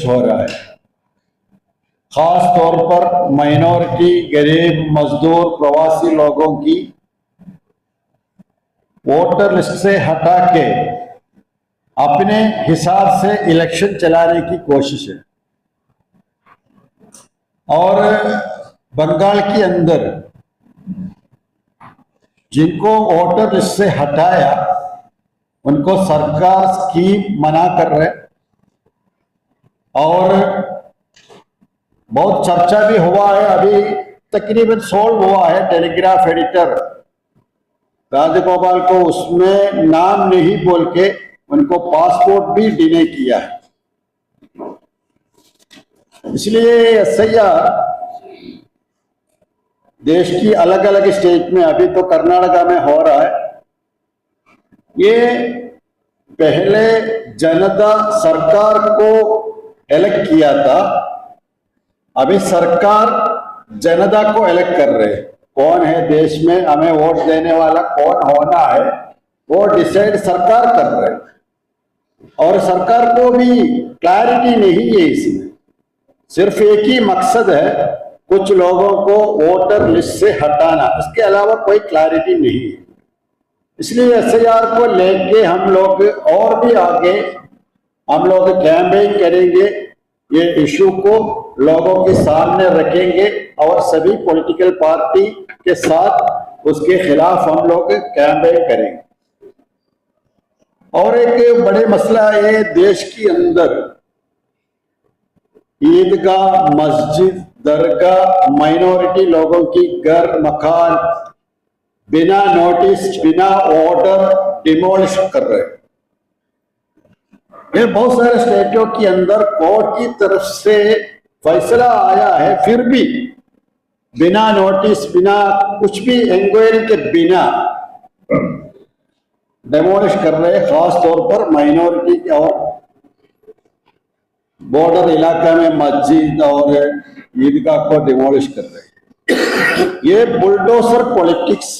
कोशिश हो रहा है। खास तौर पर माइनॉरिटी, गरीब, मजदूर, प्रवासी लोगों की वोटर लिस्ट से हटा के अपने हिसाब से इलेक्शन चलाने की कोशिश है। और बंगाल के अंदर जिनको वोटर लिस्ट से हटाया उनको सरकार स्कीम मना कर रहे, और बहुत चर्चा भी हुआ है, अभी तकरीबन सॉल्व हुआ है। टेलीग्राफ एडिटर राजगोपाल को उसमें नाम नहीं बोल के उनको पासपोर्ट भी डिने किया है। इसलिए एसआईआर देश की अलग अलग स्टेट में, अभी तो कर्नाटका में हो रहा है, ये पहले जनता सरकार को इलेक्ट किया था, अभी सरकार जनता को इलेक्ट कर रहे। कौन है देश में हमें वोट देने वाला, कौन होना है, वो डिसाइड सरकार कर रहे। और सरकार को भी क्लैरिटी नहीं है इसमें, सिर्फ एक ही मकसद है, कुछ लोगों को वोटर लिस्ट से हटाना, इसके अलावा कोई क्लैरिटी नहीं है। इसलिए एसआईआर को लेके हम लोग और भी आगे हम लोग कैंपेन करेंगे, ये इशू को लोगों के सामने रखेंगे और सभी पॉलिटिकल पार्टी के साथ उसके खिलाफ हम लोग कैंपेन करेंगे। और एक बड़े मसला है देश के अंदर, ईदगाह, मस्जिद, दरगाह माइनॉरिटी लोगों की घर मकान बिना नोटिस, बिना ऑर्डर डिमोलिश कर रहे हैं। ये बहुत सारे स्टेटों के अंदर कोर्ट की तरफ से फैसला आया है, फिर भी बिना नोटिस, बिना कुछ भी इंक्वायरी के बिना डिमोलिश कर रहे हैं। खास तौर पर माइनॉरिटी और बॉर्डर इलाका में मस्जिद और ईदगाह को डिमोलिश कर रहे हैं। ये बुलडोजर पॉलिटिक्स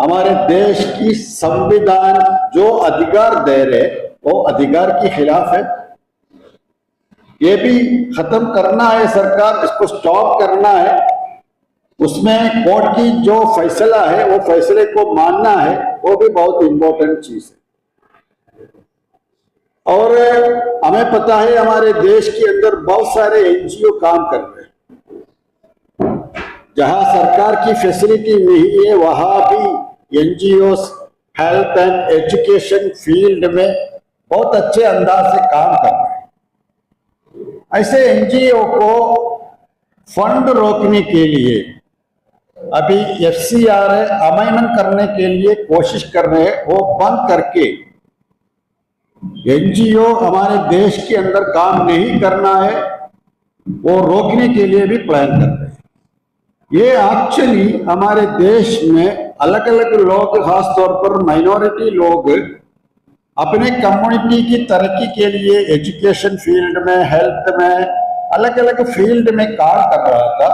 हमारे देश की संविधान जो अधिकार दे रहे वो अधिकार के खिलाफ है। ये भी खत्म करना है, सरकार इसको स्टॉप करना है। उसमें कोर्ट की जो फैसला है वो फैसले को मानना है, वो भी बहुत इंपॉर्टेंट चीज है। और हमें पता है हमारे देश के अंदर बहुत सारे एनजीओ काम कर रहे हैं, जहां सरकार की फैसिलिटी नहीं है वहां भी NGO health and education field में बहुत अच्छे अंदाज से काम कर रहे हैं। ऐसे एनजीओ को फंड रोकने के लिए अभी एफसीआर अमेंडमेंट करने के लिए कोशिश कर रहे हैं, वो बंद करके एनजीओ हमारे देश के अंदर काम नहीं करना है वो रोकने के लिए भी प्लान कर रहे हैं। ये एक्चुअली हमारे देश में अलग अलग लोग, खास तौर पर माइनॉरिटी लोग अपने कम्युनिटी की तरक्की के लिए एजुकेशन फील्ड में, हेल्थ में, अलग अलग फील्ड में काम कर रहा था,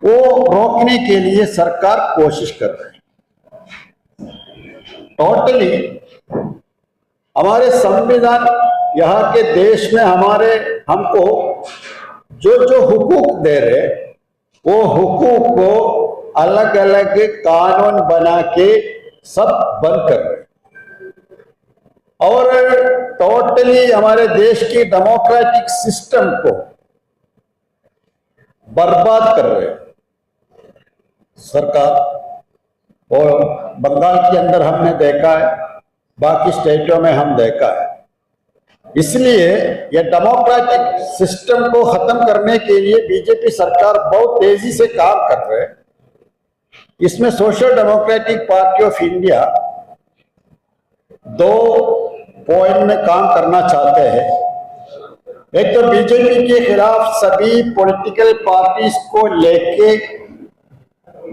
वो रोकने के लिए सरकार कोशिश कर रही है। टोटली हमारे संविधान यहाँ के देश में हमको जो जो हुकूक दे रहे वो हुकूक को अलग अलग कानून बना के सब बंद कर रहे और टोटली हमारे देश की डेमोक्रेटिक सिस्टम को बर्बाद कर रहे हैं सरकार। और बंगाल के अंदर हमने देखा है, बाकी स्टेटों में हम देखा है। इसलिए यह डेमोक्रेटिक सिस्टम को खत्म करने के लिए बीजेपी सरकार बहुत तेजी से काम कर रहे हैं। इसमें social democratic party of India 2 point में काम करना चाहते हैं। एक तो बीजेपी के खिलाफ सभी पॉलिटिकल पार्टीज को लेके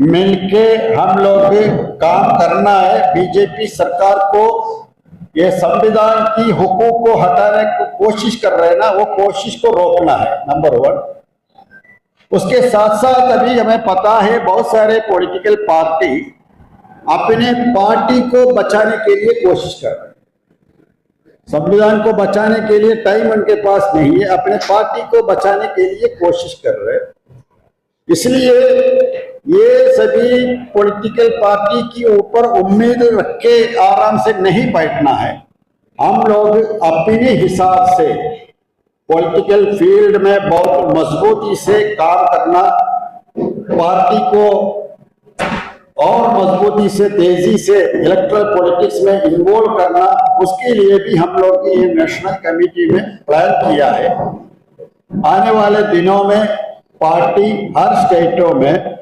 मिलके हम लोग काम करना है। बीजेपी सरकार को ये संविधान की हुकूक को हटाने की कोशिश कर रहे हैं ना, वो कोशिश को रोकना है, नंबर 1। उसके साथ साथ अभी हमें पता है बहुत सारे पॉलिटिकल पार्टी अपने पार्टी को बचाने के लिए कोशिश कर रहे हैं। संविधान को बचाने के लिए टाइम उनके पास नहीं है, अपने पार्टी को बचाने के लिए कोशिश कर रहे हैं। इसलिए ये सभी पॉलिटिकल पार्टी की ऊपर उम्मीद रख के आराम से नहीं बैठना है। हम लोग अपने हिसाब से पॉलिटिकल फील्ड में बहुत मजबूती से काम करना, पार्टी को और मजबूती से तेजी से इलेक्ट्रल पॉलिटिक्स में इन्वॉल्व करना, उसके लिए भी हम लोग ये नेशनल कमेटी में प्लान किया है। आने वाले दिनों में पार्टी हर स्टेटों में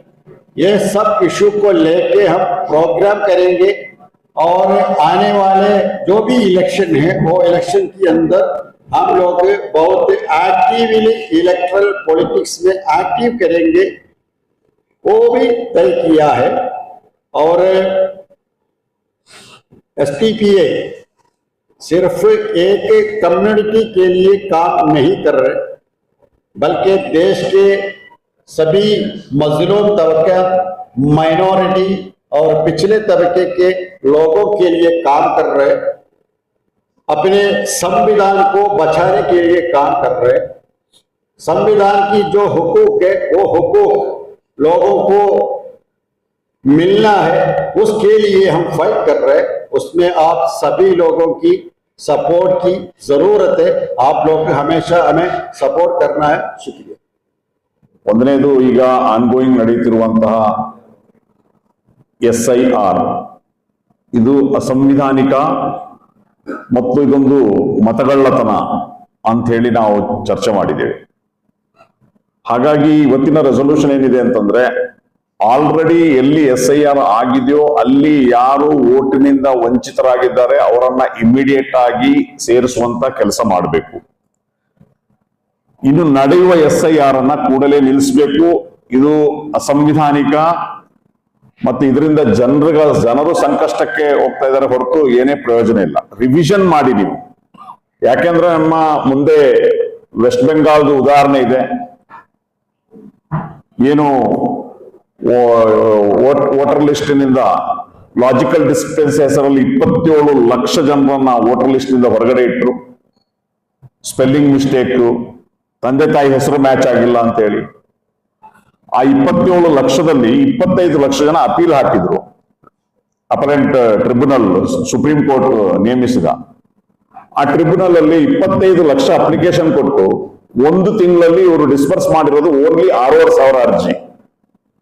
ये सब इशू को लेके हम प्रोग्राम करेंगे और आने वाले जो भी इलेक्शन है वो इलेक्शन के अंदर हम लोग बहुत एक्टिवली इलेक्ट्रल पॉलिटिक्स में एक्टिव करेंगे, वो भी तय किया है। और एसटीपीए सिर्फ एक कम्युनिटी के लिए काम नहीं कर रहे, बल्कि देश के सभी मजलूम तबका, माइनॉरिटी और पिछले तबके के लोगों के लिए काम कर रहे, अपने संविधान को बचाने के लिए काम कर रहे। संविधान की जो हुकूक है वो हुकूक लोगों को मिलना है, उसके लिए हम फाइट कर रहे हैं। उसमें आप सभी लोगों की सपोर्ट की जरूरत है। आप लोग हमेशा हमें सपोर्ट करना है। शुक्रिया। ಒಂದನೇದು ಈಗ ಆನ್ಗೋಯಿಂಗ್ ನಡೆಯುತ್ತಿರುವಂತಹ SIR ಇದು ಅಸಂವಿಧಾನಿಕ ಮತ್ತು ಇದೊಂದು ಮತಗಳ್ಳತನ ಅಂತ ಹೇಳಿ ನಾವು ಚರ್ಚೆ ಮಾಡಿದ್ದೇವೆ. ಹಾಗಾಗಿ ಇವತ್ತಿನ ರೆಸೊಲ್ಯೂಷನ್ ಏನಿದೆ ಅಂತಂದ್ರೆ, ಆಲ್ರೆಡಿ ಎಲ್ಲಿ SIR ಆಗಿದೆಯೋ ಅಲ್ಲಿ ಯಾರು ವೋಟಿನಿಂದ ವಂಚಿತರಾಗಿದ್ದಾರೆ ಅವರನ್ನ ಇಮಿಡಿಯೇಟ್ ಆಗಿ ಸೇರಿಸುವಂತ ಕೆಲಸ ಮಾಡಬೇಕು. ಇನ್ನು ನಡೆಯುವ SIR ಅನ್ನ ಕೂಡಲೇ ನಿಲ್ಲಿಸಬೇಕು. ಇದು ಅಸಂವಿಧಾನಿಕ ಮತ್ತು ಇದರಿಂದ ಜನರು ಸಂಕಷ್ಟಕ್ಕೆ ಹೋಗ್ತಾ ಇದ್ದಾರೆ ಹೊರತು ಏನೇ ಪ್ರಯೋಜನ ಇಲ್ಲ. ರಿವಿಷನ್ ಮಾಡಿ ನೀವು, ಯಾಕೆಂದ್ರೆ ನಮ್ಮ ಮುಂದೆ ವೆಸ್ಟ್ ಬೆಂಗಾಲ್ದು ಉದಾಹರಣೆ ಇದೆ. ಏನು ವೋಟರ್ ಲಿಸ್ಟ್ನಿಂದ ಲಾಜಿಕಲ್ ಡಿಸ್ಟೆನ್ಸ್ ಹೆಸರಲ್ಲಿ 27 ಲಕ್ಷ ಜನರನ್ನ ವೋಟರ್ ಲಿಸ್ಟ್ ನಿಂದ ಹೊರಗಡೆ ಇಟ್ರು. ಸ್ಪೆಲ್ಲಿಂಗ್ ಮಿಸ್ಟೇಕ್, ತಂದೆ ತಾಯಿ ಹೆಸರು ಮ್ಯಾಚ್ ಆಗಿಲ್ಲ ಅಂತ ಹೇಳಿ ಆ 27 ಲಕ್ಷದಲ್ಲಿ 25 ಲಕ್ಷ ಜನ ಅಪೀಲ್ ಹಾಕಿದ್ರು. ಅಪರೆಂಟ್ ಟ್ರಿಬ್ಯುನಲ್ ಸುಪ್ರೀಂ ಕೋರ್ಟ್ ನೇಮಿಸಿದ ಆ ಟ್ರಿಬ್ಯುನಲ್ ಅಲ್ಲಿ 25 ಲಕ್ಷ ಅಪ್ಲಿಕೇಶನ್ ಕೊಟ್ಟು 1 ತಿಂಗಳಲ್ಲಿ ಇವರು ಡಿಸ್ಪರ್ಸ್ ಮಾಡಿರೋದು ಓನ್ಲಿ 6,500 ಅರ್ಜಿ.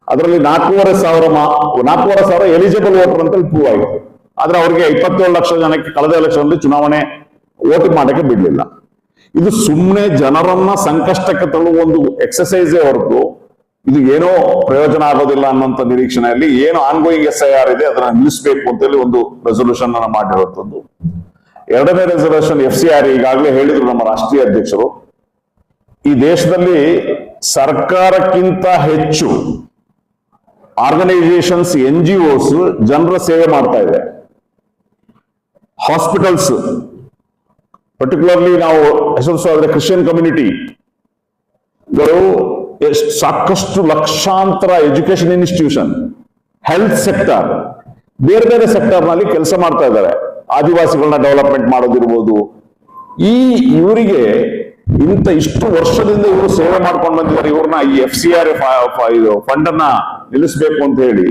ಅದರಲ್ಲಿ 4,500 ಎಲಿಜಿಬಲ್ ವೋಟರ್ ಅಂತ ಪ್ರೂವ್ ಆಗಿದೆ. ಆದ್ರೆ ಅವ್ರಿಗೆ 27 ಲಕ್ಷ ಜನಕ್ಕೆ ಕಳೆದ ಎಲೆಕ್ಷನ್ ಚುನಾವಣೆ ವೋಟ್ ಮಾಡಕ್ಕೆ ಬಿಡ್ಲಿಲ್ಲ. ಇದು ಸುಮ್ಮನೆ ಜನರನ್ನ ಸಂಕಷ್ಟಕ್ಕೆ ತಳ್ಳುವ ಒಂದು ಎಕ್ಸಸೈಸೇ ಹೊರತು ಇದು ಏನೋ ಪ್ರಯೋಜನ ಆಗೋದಿಲ್ಲ ಅನ್ನೋಂಥ ನಿರೀಕ್ಷಣೆಯಲ್ಲಿ ಏನು ಆನ್ಗೋಯಿಂಗ್ SIR ಇದೆ ಅದನ್ನ ನಿಲ್ಲಿಸಬೇಕು ಅಂತೇಳಿ ಒಂದು ರೆಸೊಲ್ಯೂಷನ್ ಅನ್ನ ಮಾಡಿರುವಂತದ್ದು. ಎರಡನೇ ರೆಸೊಲ್ಯೂಷನ್ FCR ಈಗಾಗಲೇ ಹೇಳಿದ್ರು ನಮ್ಮ ರಾಷ್ಟ್ರೀಯ ಅಧ್ಯಕ್ಷರು. ಈ ದೇಶದಲ್ಲಿ ಸರ್ಕಾರಕ್ಕಿಂತ ಹೆಚ್ಚು ಆರ್ಗನೈಸೇಷನ್ಸ್ NGOs ಜನರ ಸೇವೆ ಮಾಡ್ತಾ ಇದೆ. ಹಾಸ್ಪಿಟಲ್ಸ್, ಪರ್ಟಿಕ್ಯುಲರ್ಲಿ ನಾವು ಹೆಸರಿಸೋದ್ರೆ ಕ್ರಿಶ್ಚಿಯನ್ ಕಮ್ಯುನಿಟಿಗಳು ಸಾಕಷ್ಟು ಲಕ್ಷಾಂತರ ಎಜುಕೇಶನ್ ಇನ್ಸ್ಟಿಟ್ಯೂಷನ್, ಹೆಲ್ತ್ ಸೆಕ್ಟರ್, ಬೇರೆ ಬೇರೆ ಸೆಕ್ಟರ್ ನಲ್ಲಿ ಕೆಲಸ ಮಾಡ್ತಾ ಇದ್ದಾರೆ. ಆದಿವಾಸಿಗಳನ್ನ ಡೆವಲಪ್ಮೆಂಟ್ ಮಾಡೋದಿರ್ಬೋದು. ಇವರಿಗೆ ಇಷ್ಟು ವರ್ಷದಿಂದ ಇವರು ಸೇವೆ ಮಾಡ್ಕೊಂಡು ಬಂದಿದ್ದಾರೆ. ಇವ್ರನ್ನ ಈ FCR ಫಂಡ್ ಅನ್ನ ನಿಲ್ಲಿಸಬೇಕು ಅಂತ ಹೇಳಿ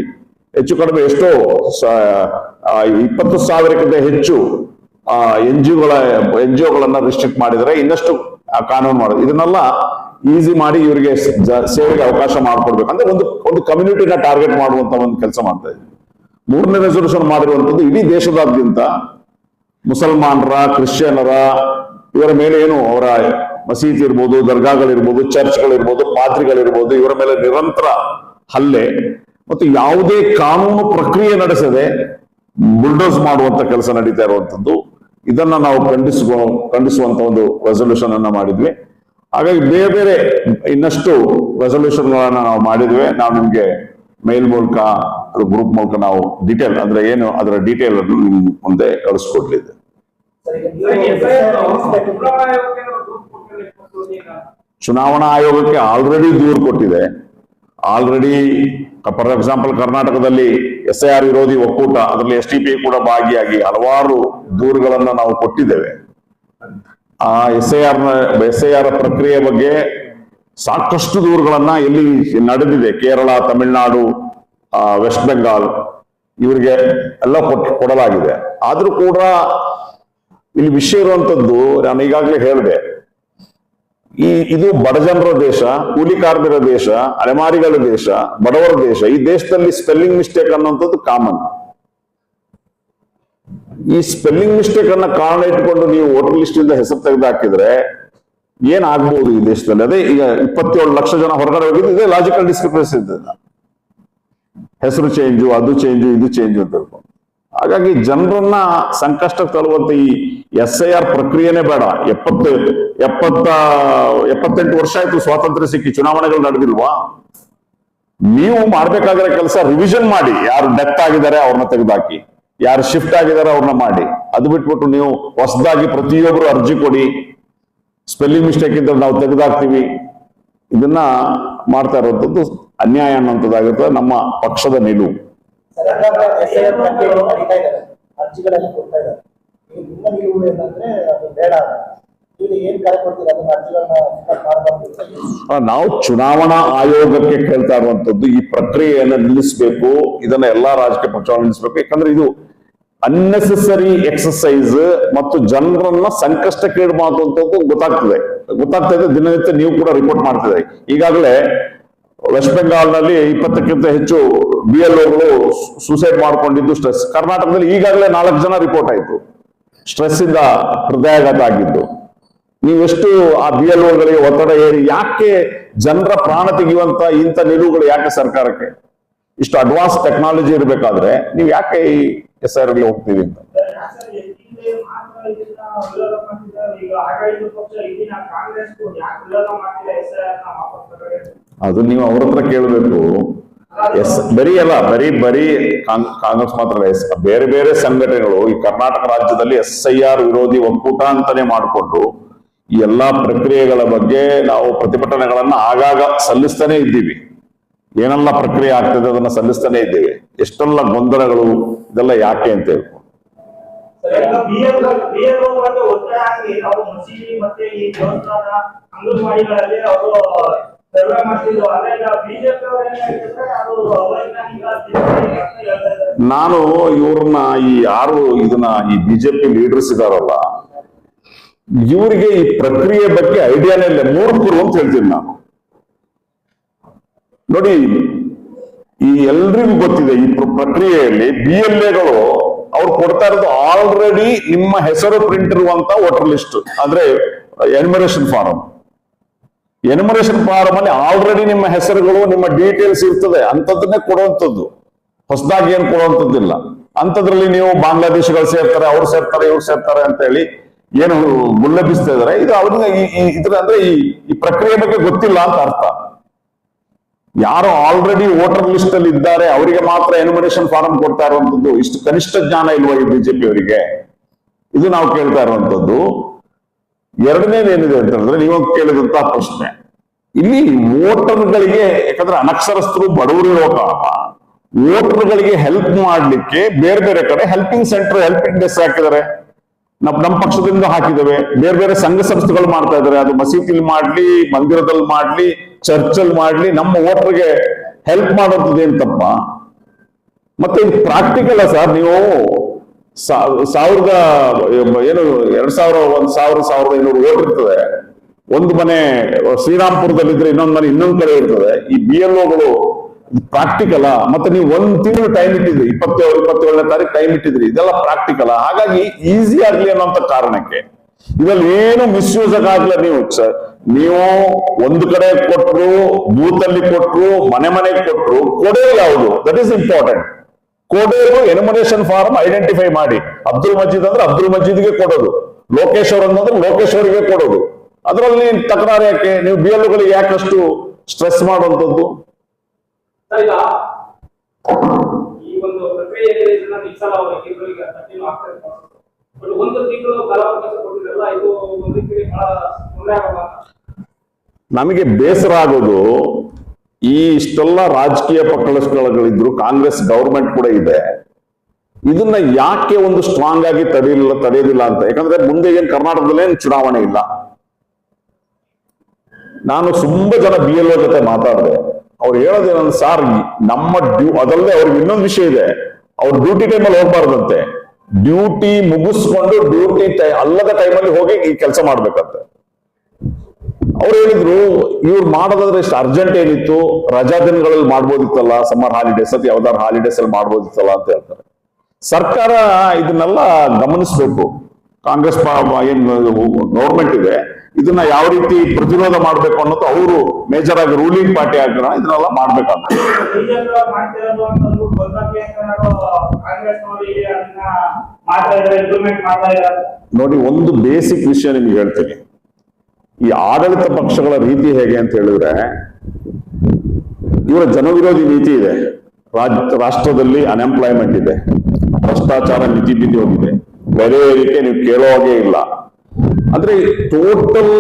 ಹೆಚ್ಚು ಕಡಿಮೆ ಎಷ್ಟೋ 20,000ಕ್ಕಿಂತ ಹೆಚ್ಚು NGOಗಳನ್ನ ರಿಸ್ಟ್ರಿಕ್ಟ್ ಮಾಡಿದರೆ ಇನ್ನಷ್ಟು ಕಾನೂನು ಮಾಡೋದು. ಇದನ್ನೆಲ್ಲ ಈಸಿ ಮಾಡಿ ಇವರಿಗೆ ಸೇವೆಗೆ ಅವಕಾಶ ಮಾಡಿಕೊಡ್ಬೇಕು ಅಂದ್ರೆ ಒಂದು ಕಮ್ಯುನಿಟಿನ ಟಾರ್ಗೆಟ್ ಮಾಡುವಂತ ಒಂದು ಕೆಲಸ ಮಾಡ್ತಾ ಇದ್ದೀವಿ. ಮೂರನೇ ರೆಸೊಲ್ಯೂಷನ್ ಮಾಡಿರುವಂತದ್ದು ಇಡೀ ದೇಶದಾದ್ಯಂತ ಮುಸಲ್ಮಾನರ, ಕ್ರಿಶ್ಚಿಯನರ ಇವರ ಮೇಲೆ ಏನು ಅವರ ಮಸೀದಿ ಇರ್ಬೋದು, ದರ್ಗಾಗಳಿರ್ಬೋದು, ಚರ್ಚ್ಗಳಿರ್ಬೋದು, ಪಾದ್ರಿಗಳಿರ್ಬೋದು, ಇವರ ಮೇಲೆ ನಿರಂತರ ಹಲ್ಲೆ ಮತ್ತು ಯಾವುದೇ ಕಾನೂನು ಪ್ರಕ್ರಿಯೆ ನಡೆಸದೆ ಬುಲ್ಡೋಸ್ ಮಾಡುವಂತ ಕೆಲಸ ನಡೀತಾ ಇರುವಂತದ್ದು. ಇದನ್ನ ನಾವು ಖಂಡಿಸುವಂತ ಒಂದು ರೆಸೊಲ್ಯೂಷನ್ ಅನ್ನ ಮಾಡಿದ್ವಿ. ಹಾಗಾಗಿ ಬೇರೆ ಬೇರೆ ಇನ್ನಷ್ಟು ರೆಸೊಲ್ಯೂಷನ್ ಗಳನ್ನ ನಾವು ಮಾಡಿದ್ವಿ. ನಾವು ನಿಮ್ಗೆ ಮೇಲ್ ಮೂಲಕ, ಗ್ರೂಪ್ ಮೂಲಕ ನಾವು ಡೀಟೇಲ್ ಅಂದ್ರೆ ಏನು ಅದರ ಡೀಟೇಲ್ ಅನ್ನು ಮುಂದೆ ಕಳಿಸ್ಕೊಡ್ಲಿದೆ. ಚುನಾವಣಾ ಆಯೋಗಕ್ಕೆ ಆಲ್ರೆಡಿ ದೂರು ಕೊಟ್ಟಿದೆ. ಆಲ್ರೆಡಿ ಫಾರ್ ಎಕ್ಸಾಂಪಲ್ ಕರ್ನಾಟಕದಲ್ಲಿ SIR ವಿರೋಧಿ ಒಕ್ಕೂಟ, ಅದರಲ್ಲಿ STPI ಕೂಡ ಭಾಗಿಯಾಗಿ ಹಲವಾರು ದೂರುಗಳನ್ನ ನಾವು ಕೊಟ್ಟಿದ್ದೇವೆ. ಆ SIR ಪ್ರಕ್ರಿಯೆ ಬಗ್ಗೆ ಸಾಕಷ್ಟು ದೂರುಗಳನ್ನ ಇಲ್ಲಿ ನಡೆದಿದೆ. ಕೇರಳ, ತಮಿಳುನಾಡು, ವೆಸ್ಟ್ ಬೆಂಗಾಲ್ ಇವರಿಗೆ ಎಲ್ಲ ಕೊಡಲಾಗಿದೆ. ಆದ್ರೂ ಕೂಡ ಇಲ್ಲಿ ವಿಷಯ ಇರುವಂತದ್ದು, ನಾನು ಈಗಾಗಲೇ ಹೇಳಿದೆ, ಇದು ಬಡಜನರ ದೇಶ, ಕೂಲಿ ಕಾರ್ಮಿಕರ ದೇಶ, ಅಲೆಮಾರಿಗಳ ದೇಶ, ಬಡವರ ದೇಶ. ಈ ದೇಶದಲ್ಲಿ ಸ್ಪೆಲ್ಲಿಂಗ್ ಮಿಸ್ಟೇಕ್ ಅನ್ನುವಂಥದ್ದು ಕಾಮನ್. ಈ ಸ್ಪೆಲ್ಲಿಂಗ್ ಮಿಸ್ಟೇಕ್ ಅನ್ನ ಕಾರಣ ಇಟ್ಕೊಂಡು ನೀವು ವೋಟರ್ ಲಿಸ್ಟ್ ಇಂದ ಹೆಸರು ತೆಗೆದು ಹಾಕಿದ್ರೆ ಏನಾಗ್ಬಹುದು ಈ ದೇಶದಲ್ಲಿ? ಅದೇ ಈಗ 27 ಲಕ್ಷ ಜನ ಹೊರಗಡೆ ಹೋಗಿದ್ದು, ಇದೇ ಲಾಜಿಕಲ್ ಡಿಸ್ಕ್ರಿಪೆನ್ಸಿ ಇರ್ತದೆ. ಹೆಸರು ಚೇಂಜು, ಅದು ಚೇಂಜು, ಇದು ಚೇಂಜು ಅಂತ ಹೇಳ್ಕೊಂಡು. ಹಾಗಾಗಿ ಜನರನ್ನ ಸಂಕಷ್ಟಕ್ಕೆ ತರುವಂತ ಈ SIR ಪ್ರಕ್ರಿಯೆನೇ ಬೇಡ. 78 ವರ್ಷ ಆಯ್ತು ಸ್ವಾತಂತ್ರ್ಯ ಸಿಕ್ಕಿ, ಚುನಾವಣೆಗಳು ನಡೆದಿಲ್ವಾ? ನೀವು ಮಾಡ್ಬೇಕಾಗಿರೋ ಕೆಲಸ ರಿವಿಷನ್ ಮಾಡಿ. ಯಾರು ಡೆತ್ ಆಗಿದ್ದಾರೆ ಅವ್ರನ್ನ ತೆಗೆದುಹಾಕಿ, ಯಾರು ಶಿಫ್ಟ್ ಆಗಿದ್ದಾರೆ ಅವ್ರನ್ನ ಮಾಡಿ. ಅದು ಬಿಟ್ಬಿಟ್ಟು ನೀವು ಹೊಸದಾಗಿ ಪ್ರತಿಯೊಬ್ಬರು ಅರ್ಜಿ ಕೊಡಿ, ಸ್ಪೆಲ್ಲಿಂಗ್ ಮಿಸ್ಟೇಕ್ ಇದ್ರೆ ನಾವು ತೆಗೆದುಹಾಕ್ತೀವಿ, ಇದನ್ನ ಮಾಡ್ತಾ ಇರುವಂತದ್ದು ಅನ್ಯಾಯ ಅನ್ನುವಂಥದ್ದಾಗಿರ್ತದೆ ನಮ್ಮ ಪಕ್ಷದ ನಿಲುವು. ಅರ್ಜಿಗಳಲ್ಲಿ ಕೊಡ್ತಾ ಇದ್ದಾರೆ. ನಿಮ್ಮ ನಿಲುವು ಏನಂದ್ರೆ ಅದು ಬೇಡ, ಏನ್ ಕರೆ ಕೊಡ್ತೀರಾ ಅದನ್ನ ಅರ್ಜಿಗಳನ್ನ ನಾವು ಚುನಾವಣಾ ಆಯೋಗಕ್ಕೆ ಕೇಳ್ತಾ ಇರುವಂತದ್ದು ಈ ಪ್ರಕ್ರಿಯೆಯನ್ನು ನಿಲ್ಲಿಸಬೇಕು. ಇದನ್ನ ಎಲ್ಲಾ ರಾಜಕೀಯ ಪಕ್ಷಗಳು ನಿಲ್ಲಿಸಬೇಕು. ಯಾಕಂದ್ರೆ ಇದು ಅನ್ನೆಸೆಸರಿ ಎಕ್ಸಸೈಸ್ ಮತ್ತು ಜನರನ್ನ ಸಂಕಷ್ಟಕ್ಕೀಡುವಂತದ್ದು ಗೊತ್ತಾಗ್ತಾ ಇದೆ. ದಿನನಿತ್ಯ ನೀವು ಕೂಡ ರಿಪೋರ್ಟ್ ಮಾಡ್ತಿದ್ದೀರಿ. ಈಗಾಗಲೇ ವೆಸ್ಟ್ ಬೆಂಗಾಲ್ನಲ್ಲಿ 20ಕ್ಕಿಂತ ಹೆಚ್ಚು BLOಗಳು ಸೂಸೈಡ್ ಮಾಡ್ಕೊಂಡಿದ್ದು ಸ್ಟ್ರೆಸ್. ಕರ್ನಾಟಕದಲ್ಲಿ ಈಗಾಗಲೇ 4 ಜನ ರಿಪೋರ್ಟ್ ಆಯ್ತು ಸ್ಟ್ರೆಸ್ ಇಂದ ಹೃದಯಾಘಾತ ಆಗಿದ್ದು. ನೀವೆಷ್ಟು ಆ BLOಗಳಿಗೆ ಒತ್ತಡ ಏರಿ ಯಾಕೆ ಜನರ ಪ್ರಾಣ ತೆಗೆಯುವಂತ ಇಂಥ ನಿಲುವುಗಳು ಯಾಕೆ ಸರ್ಕಾರಕ್ಕೆ? ಇಷ್ಟು ಅಡ್ವಾನ್ಸ್ ಟೆಕ್ನಾಲಜಿ ಇರಬೇಕಾದ್ರೆ ನೀವು ಯಾಕೆ ಈ SIRಗೆ ಹೋಗ್ತೀವಿ ಅಂತ? ಅದು ನೀವು ಅವ್ರ ಹತ್ರ ಕೇಳಬೇಕು. ಬರೀ ಕಾಂಗ್ರೆಸ್ ಮಾತ್ರ ಅಲ್ಲ, ಬೇರೆ ಬೇರೆ ಸಂಘಟನೆಗಳು ಈ ಕರ್ನಾಟಕ ರಾಜ್ಯದಲ್ಲಿ SIR ವಿರೋಧಿ ಒಕ್ಕೂಟ ಅಂತಾನೆ ಮಾಡಿಕೊಂಡು ಈ ಎಲ್ಲಾ ಪ್ರಕ್ರಿಯೆಗಳ ಬಗ್ಗೆ ನಾವು ಪ್ರತಿಭಟನೆಗಳನ್ನ ಆಗಾಗ ಸಲ್ಲಿಸ್ತಾನೆ ಇದ್ದೀವಿ. ಏನೆಲ್ಲ ಪ್ರಕ್ರಿಯೆ ಆಗ್ತದೆ ಅದನ್ನ ಸಲ್ಲಿಸ್ತಾನೆ ಇದ್ದೇವೆ. ಎಷ್ಟೆಲ್ಲ ಗೊಂದಲಗಳು, ಇದೆಲ್ಲ ಯಾಕೆ ಅಂತ ಹೇಳ್ಕೊಂಡು ನಾನು ಇವ್ರನ್ನ ಈ BJP ಲೀಡರ್ಸ್ ಇದಾರಲ್ಲ, ಇವರಿಗೆ ಈ ಪ್ರಕ್ರಿಯೆ ಬಗ್ಗೆ ಐಡಿಯಾನೇ ಇಲ್ಲ, ಮೂರ್ಖರು ಅಂತ ಹೇಳ್ತೀನಿ ನಾನು. ನೋಡಿ, ಈ ಎಲ್ರಿಗೂ ಗೊತ್ತಿದೆ ಈ ಪ್ರಕ್ರಿಯೆಯಲ್ಲಿ BLAಗಳು ಅವ್ರು ಕೊಡ್ತಾ ಇರೋದು ಆಲ್ರೆಡಿ ನಿಮ್ಮ ಹೆಸರು ಪ್ರಿಂಟ್ ಇರುವಂತ ವೋಟರ್ ಲಿಸ್ಟ್, ಅಂದ್ರೆ ಎನ್ಯುಮರೇಷನ್ ಫಾರಂ ಅಲ್ಲಿ ಆಲ್ರೆಡಿ ನಿಮ್ಮ ಹೆಸರುಗಳು, ನಿಮ್ಮ ಡೀಟೇಲ್ಸ್ ಇರ್ತದೆ. ಅಂತದನ್ನೇ ಕೊಡುವಂಥದ್ದು, ಹೊಸದಾಗಿ ಏನ್ ಕೊಡುವಂಥದ್ದಿಲ್ಲ. ಅಂತದ್ರಲ್ಲಿ ನೀವು ಬಾಂಗ್ಲಾದೇಶಗಳು ಸೇರ್ತಾರೆ, ಅವ್ರು ಸೇರ್ತಾರೆ, ಇವ್ರು ಸೇರ್ತಾರೆ ಅಂತ ಹೇಳಿ ಏನು ಗುಲ್ಲೆಬ್ಬಿಸ್ತಾ ಇದಾರೆ. ಇದು ಅವ್ರಿಗೆ ಅಂದ್ರೆ ಈ ಪ್ರಕ್ರಿಯೆ ಬಗ್ಗೆ ಗೊತ್ತಿಲ್ಲ ಅಂತ ಅರ್ಥ. ಯಾರು ಆಲ್ರೆಡಿ ವೋಟರ್ ಲಿಸ್ಟ್ ಅಲ್ಲಿ ಇದ್ದಾರೆ ಅವರಿಗೆ ಮಾತ್ರ ಎನ್ಯುಮರೇಷನ್ ಫಾರಂ ಕೊಡ್ತಾ ಇರುವಂತದ್ದು. ಇಷ್ಟು ಕನಿಷ್ಠ ಜ್ಞಾನ ಇಲ್ವಾ ಈ BJP ಅವರಿಗೆ? ಇದು ನಾವು ಕೇಳ್ತಾ ಇರುವಂತದ್ದು. ಎರಡನೇದೇನಿದೆ ಅಂತ ಹೇಳಿದ್ರೆ, ನೀವು ಕೇಳಿದಂತ ಪ್ರಶ್ನೆ, ಇಲ್ಲಿ ವೋಟರ್ಗಳಿಗೆ, ಯಾಕಂದ್ರೆ ಅನಕ್ಷರಸ್ಥರು ಬಡವರು ಇರೋ ಕಾರಣ ವೋಟರ್ಗಳಿಗೆ ಹೆಲ್ಪ್ ಮಾಡ್ಲಿಕ್ಕೆ ಬೇರೆ ಬೇರೆ ಕಡೆ ಹೆಲ್ಪಿಂಗ್ ಸೆಂಟರ್, ಹೆಲ್ಪಿಂಗ್ ಡೆಸ್ಕ್ ಹಾಕಿದ್ದಾರೆ. ನಮ್ಮ ಪಕ್ಷದಿಂದ ಹಾಕಿದ್ದೇವೆ. ಬೇರೆ ಬೇರೆ ಸಂಘ ಸಂಸ್ಥೆಗಳು ಮಾಡ್ತಾ ಇದಾರೆ. ಅದು ಮಸೀದಿಲಿ ಮಾಡ್ಲಿ, ಮಂದಿರದಲ್ಲಿ ಮಾಡ್ಲಿ, ಚರ್ಚಲ್ಲಿ ಮಾಡ್ಲಿ, ನಮ್ಮ ವೋಟರ್ಗೆ ಹೆಲ್ಪ್ ಮಾಡೋದು ಏನ್ ತಪ್ಪ? ಮತ್ತೆ ಇದು ಪ್ರಾಕ್ಟಿಕಲ್ ಸರ್. ನೀವು 1500 ವೋಟ್ ಇರ್ತದೆ. ಒಂದು ಮನೆ ಶ್ರೀರಾಮ್ಪುರದಲ್ಲಿ ಇದ್ರೆ ಇನ್ನೊಂದು ಮನೆ ಇನ್ನೊಂದು ಕಡೆ ಇರ್ತದೆ. ಈ BLOಗಳು ಪ್ರಾಕ್ಟಿಕಲ್. ಮತ್ತೆ ನೀವು 1 ತಿಂಗಳು ಟೈಮ್ ಇಟ್ಟಿದ್ರಿ, 27ನೇ ತಾರೀಕು ಟೈಮ್ ಇಟ್ಟಿದ್ರಿ. ಇದೆಲ್ಲ ಪ್ರಾಕ್ಟಿಕಲ್. ಹಾಗಾಗಿ ಈಸಿ ಆಗ್ಲಿ ಅನ್ನೋಂಥ ಕಾರಣಕ್ಕೆ ಇದ್ರಲ್ಲಿ ಏನು ಮಿಸ್ಯೂಸ್ ಆಗ್ಲಿಲ್ಲ. ನೀವು ಒಂದು ಕಡೆ ಕೊಟ್ರು, ಬೂತ್ ಅಲ್ಲಿ ಕೊಟ್ರು, ಮನೆಗೆ ಕೊಟ್ರು, ಕೊಡೋದು ಯಾವುದು? That is important. ಕೊಡೋದು ಎನ್ಯುಮರೇಷನ್ ಫಾರ್ಮ್ ಐಡೆಂಟಿಫೈ ಮಾಡಿ. ಅಬ್ದುಲ್ ಮಜೀದ್ ಅಂದ್ರೆ ಅಬ್ದುಲ್ ಮಜೀದ್ಗೆ ಕೊಡೋದು, ಲೋಕೇಶ್ ಅವ್ರ ಅಂದ್ರೆ ಲೋಕೇಶ್ ಅವರಿಗೆ ಕೊಡೋದು. ಅದರಲ್ಲಿ ತಕರಾರು ಯಾಕೆ? ನೀವು BLOಗಳಿಗೆ ಯಾಕಷ್ಟು ಸ್ಟ್ರೆಸ್ ಮಾಡುವಂಥದ್ದು? ಈ ಒಂದು ಪ್ರಕ್ರಿಯೆಯಲ್ಲಿ ಒಂದು ತಿಂಗಳು ಕಾಲಾವಕಾಶ ಕೊಟ್ಟಿರಲ್ಲ, ಇದು ಒಂದು ರೀತಿಯಲ್ಲಿ ಬಹಳ ತೊಂದರೆ ಆಗಬಾರದು. ನಮಗೆ ಬೇಸರ ಆಗೋದು, ಈ ಇಷ್ಟೆಲ್ಲ ರಾಜಕೀಯ ಪಕ್ಷಗಳಿದ್ರು, ಕಾಂಗ್ರೆಸ್ ಗವರ್ಮೆಂಟ್ ಕೂಡ ಇದೆ. ಇದನ್ನ ಯಾಕೆ ಒಂದು ಸ್ಟ್ರಾಂಗ್ ಆಗಿ ತಡೆಯೋದಿಲ್ಲ ಅಂತ, ಯಾಕಂದ್ರೆ ಮುಂದೆ ಏನ್ ಕರ್ನಾಟಕದಲ್ಲೇ ಚುನಾವಣೆ ಇಲ್ಲ. ನಾನು ತುಂಬಾ ಜನ BLO ಜೊತೆ ಮಾತಾಡಿದೆ. ಅವ್ರು ಹೇಳೋದೇನಂದ್ರೆ, ಸಾರ್ ನಮ್ಮ ಅದಲ್ಲದೆ ಅವ್ರಿಗೆ ಇನ್ನೊಂದು ವಿಷಯ ಇದೆ, ಅವ್ರ ಡ್ಯೂಟಿ ಟೈಮಲ್ಲಿ ಹೋಗ್ಬಾರ್ದಂತೆ, ಡ್ಯೂಟಿ ಮುಗಿಸ್ಕೊಂಡು ಅಲ್ಲದ ಟೈಮಲ್ಲಿ ಹೋಗಿ ಈ ಕೆಲಸ ಮಾಡ್ಬೇಕಂತೆ. ಅವ್ರು ಹೇಳಿದ್ರು, ಇವ್ರು ಮಾಡೋದಾದ್ರೆ ಎಷ್ಟು ಅರ್ಜೆಂಟ್ ಏನಿತ್ತು, ರಜಾ ದಿನಗಳಲ್ಲಿ ಮಾಡ್ಬೋದಿತ್ತಲ್ಲ, ಸಮ್ಮರ್ ಹಾಲಿಡೇಸ್ ಅಥವಾ ಯಾವ್ದಾದ್ರು ಹಾಲಿಡೇಸ್ ಅಲ್ಲಿ ಮಾಡ್ಬೋದಿತ್ತಲ್ಲ ಅಂತ ಹೇಳ್ತಾರೆ. ಸರ್ಕಾರ ಇದನ್ನೆಲ್ಲ ಗಮನಿಸಬೇಕು. ಕಾಂಗ್ರೆಸ್ ಏನ್ ಗೌರ್ಮೆಂಟ್ ಇದೆ, ಇದನ್ನ ಯಾವ ರೀತಿ ಪ್ರತಿರೋಧ ಮಾಡ್ಬೇಕು ಅನ್ನೋದು ಅವರು ಮೇಜರ್ ಆಗಿ ರೂಲಿಂಗ್ ಪಾರ್ಟಿ ಆಗಿರೋ ಇದನ್ನೆಲ್ಲ ಮಾಡ್ಬೇಕಂತ. ನೋಡಿ, ಒಂದು ಬೇಸಿಕ್ ವಿಷಯ ನಿಮ್ಗೆ ಹೇಳ್ತೀನಿ. ಈ ಆಡಳಿತ ಪಕ್ಷಗಳ ರೀತಿ ಹೇಗೆ ಅಂತ ಹೇಳಿದ್ರೆ, ಇವರ ಜನವಿರೋಧಿ ನೀತಿ ಇದೆ. ರಾಷ್ಟ್ರದಲ್ಲಿ ಅನ್ಎಂಪ್ಲಾಯ್ಮೆಂಟ್ ಇದೆ, ಭ್ರಷ್ಟಾಚಾರ ಮಿತಿ ಬಿದ್ದು ಹೋಗಿದೆ, ಬೆಲೆ ಏರಿಕೆ ನೀವು ಕೇಳೋ ಹಾಗೆ ಇಲ್ಲ. ಅಂದ್ರೆ ಟೋಟಲ್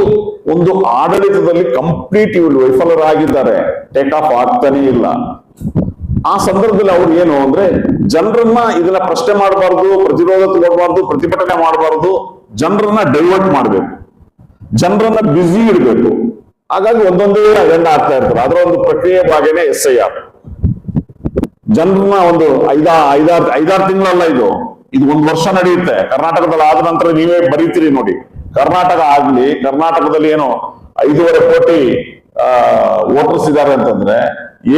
ಒಂದು ಆಡಳಿತದಲ್ಲಿ ಕಂಪ್ಲೀಟ್ ಇವರು ವಿಫಲರಾಗಿದ್ದಾರೆ, ಟೇಕ್ ಆಫ್ ಆಗ್ತಾನೆ ಇಲ್ಲ. ಆ ಸಂದರ್ಭದಲ್ಲಿ ಅವ್ರು ಏನು ಅಂದ್ರೆ, ಜನರನ್ನ ಇದನ್ನ ಪ್ರಶ್ನೆ ಮಾಡಬಾರ್ದು, ಪ್ರತಿರೋಧ ತಗೊಳ್ಬಾರ್ದು, ಪ್ರತಿಭಟನೆ ಮಾಡಬಾರ್ದು, ಜನರನ್ನ ಡೈವರ್ಟ್ ಮಾಡ್ಬೇಕು, ಜನರನ್ನ ಬ್ಯುಸಿ ಇಡಬೇಕು. ಹಾಗಾಗಿ ಒಂದೊಂದೇ ಅಜೆಂಡಾ ಆಗ್ತಾ ಇರ್ತಾರೆ. ಅದರ ಒಂದು ಪ್ರಕ್ರಿಯೆ ಭಾಗನೇ SIR. ಜನರನ್ನ ಒಂದು ಐದಾರು ತಿಂಗಳಲ್ಲ, ಇದು 1 ವರ್ಷ ನಡೆಯುತ್ತೆ. ಕರ್ನಾಟಕದಲ್ಲಿ ಆದ ನಂತರ ನೀವೇ ಬರೀತೀರಿ ನೋಡಿ. ಕರ್ನಾಟಕದಲ್ಲಿ ಏನೋ 5.5 ಕೋಟಿ ವೋಟರ್ಸ್ ಇದ್ದಾರೆ ಅಂತಂದ್ರೆ,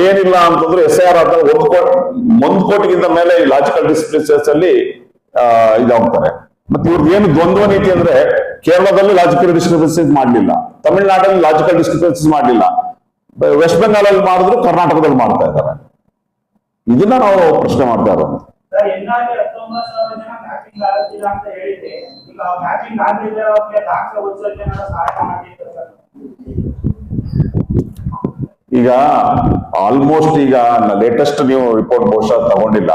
ಏನಿಲ್ಲ ಅಂತಂದ್ರೆ SIR ಆದ 1 ಕೋಟಿಗಿಂತ ಮೇಲೆ ಲಾಜಿಕಲ್ ಡಿಸ್ಪ್ಯೂಟೆನ್ಸಸ್ ಅಲ್ಲಿ ಇದಾಗ್ತಾರೆ. ಮತ್ತೆ ಇವ್ರದ್ದು ಏನು ದ್ವಂದ್ವ ನೀತಿ ಅಂದ್ರೆ, ಕೇರಳದಲ್ಲಿ ಲಾಜಿಕಲ್ ಡಿಸ್ಕ್ರಿಪೆನ್ಸೀಸ್ ಮಾಡಲಿಲ್ಲ, ತಮಿಳುನಾಡಲ್ಲಿ ಲಾಜಿಕಲ್ ಡಿಸ್ಕ್ರಿಪೆನ್ಸೀಸ್ ಮಾಡಲಿಲ್ಲ, ವೆಸ್ಟ್ ಬೆಂಗಾಲ್ ಅಲ್ಲಿ ಮಾಡಿದ್ರು, ಕರ್ನಾಟಕದಲ್ಲಿ ಮಾಡ್ತಾ ಇದ್ದಾರೆ. ಇದನ್ನ ನಾವು ಪ್ರಶ್ನೆ ಮಾಡ್ತಾ ಇರೋದು. ಈಗ ಆಲ್ಮೋಸ್ಟ್ ಈಗ ಲೇಟೆಸ್ಟ್ ನೀವು ರಿಪೋರ್ಟ್ ಬಹುಶಃ ತಗೊಂಡಿಲ್ಲ,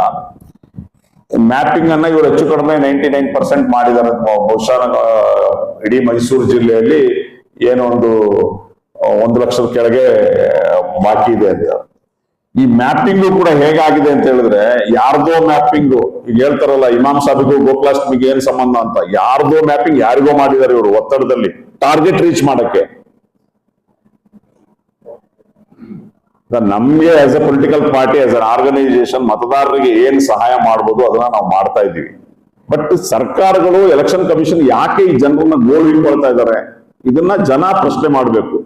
ಮ್ಯಾಪಿಂಗ್ ಅನ್ನ ಇವರು ಹೆಚ್ಚು ಕಡಿಮೆ 99% ಮಾಡಿದ್ದಾರೆ. ಬಹುಶಃ ಇಡೀ ಮೈಸೂರು ಜಿಲ್ಲೆಯಲ್ಲಿ ಏನೋ ಒಂದು 1 ಲಕ್ಷದ ಕೆಳಗೆ ಬಾಕಿ ಇದೆ ಅಂತ. ಈ ಮ್ಯಾಪಿಂಗು ಕೂಡ ಹೇಗಾಗಿದೆ ಅಂತ ಹೇಳಿದ್ರೆ, ಯಾರ್ದೋ ಮ್ಯಾಪಿಂಗು, ಈಗ ಹೇಳ್ತಾರಲ್ಲ ಇಮಾಮ್ ಸಾಬಿಗೂ ಗೋಕುಲಾಷ್ಟಮಿಗೆ ಏನ್ ಸಂಬಂಧ ಅಂತ, ಯಾರ್ದೋ ಮ್ಯಾಪಿಂಗ್ ಯಾರಿಗೋ ಮಾಡಿದ್ದಾರೆ ಇವರು ಒತ್ತಡದಲ್ಲಿ, ಟಾರ್ಗೆಟ್ ರೀಚ್ ಮಾಡಕ್ಕೆ. ನಮ್ಗೆ as a political party, as an organisation ಮತದಾರರಿಗೆ ಏನ್ ಸಹಾಯ ಮಾಡ್ಬೋದು ಅದನ್ನ ನಾವು ಮಾಡ್ತಾ ಇದ್ದೀವಿ. ಬಟ್ ಸರ್ಕಾರಗಳು, ಎಲೆಕ್ಷನ್ ಕಮಿಷನ್ ಯಾಕೆ ಈ ಜನರನ್ನ ಗೋಳು ಇಟ್ಕೊಳ್ತಾ ಇದ್ದಾರೆ, ಇದನ್ನ ಜನ ಪ್ರಶ್ನೆ ಮಾಡ್ಬೇಕು.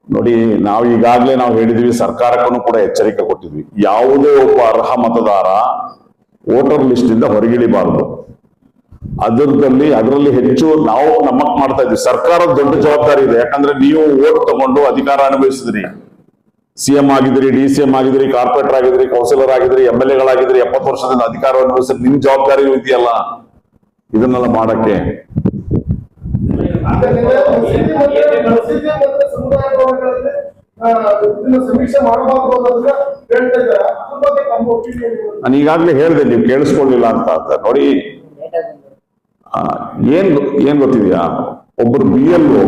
ನೋಡಿ, ನಾವು ಈಗಾಗಲೇ ಹೇಳಿದ್ವಿ, ಸರ್ಕಾರಕ್ಕೂ ಕೂಡ ಎಚ್ಚರಿಕೆ ಕೊಟ್ಟಿದ್ವಿ. ಯಾವುದೇ ಒಬ್ಬ ಅರ್ಹ ಮತದಾರ ವೋಟರ್ ಲಿಸ್ಟ್ ಇಂದ ಹೊರಗಿಳಿಬಾರದು. ಅದರಲ್ಲಿ ಹೆಚ್ಚು ನಾವು ನಮ್ಮಕ್ ಮಾಡ್ತಾ ಇದ್ವಿ. ಸರ್ಕಾರದ ದೊಡ್ಡ ಜವಾಬ್ದಾರಿ ಇದೆ. ಯಾಕಂದ್ರೆ ನೀವು ವೋಟ್ ತಗೊಂಡು ಅಧಿಕಾರ ಅನುಭವಿಸಿದ್ರಿ, CM ಆಗಿದ್ರಿ, DCM ಆಗಿದ್ರಿ, ಕಾರ್ಪೊರೇಟರ್ ಆಗಿದ್ರಿ, ಕೌನ್ಸಿಲರ್ ಆಗಿದ್ರಿ, MLA ಗಳಾಗಿದ್ರಿ, 70 ವರ್ಷದಿಂದ ಅಧಿಕಾರ ಅನುಭವಿಸಿದ್ರಿ. ನಿಮ್ ಜವಾಬ್ದಾರಿ ಇದೆಯಲ್ಲ ಇದನ್ನೆಲ್ಲ ಮಾಡಕ್ಕೆ. ನಾನು ಈಗಾಗ್ಲೇ ಹೇಳಿದೆ, ನೀವು ಕೇಳಿಸ್ಕೊಳ್ಳಿಲ್ಲ ಅಂತ. ನೋಡಿ, ಏನ್ ಗೊತ್ತಿದ್ಯಾ, ಒಬ್ಬರು BLO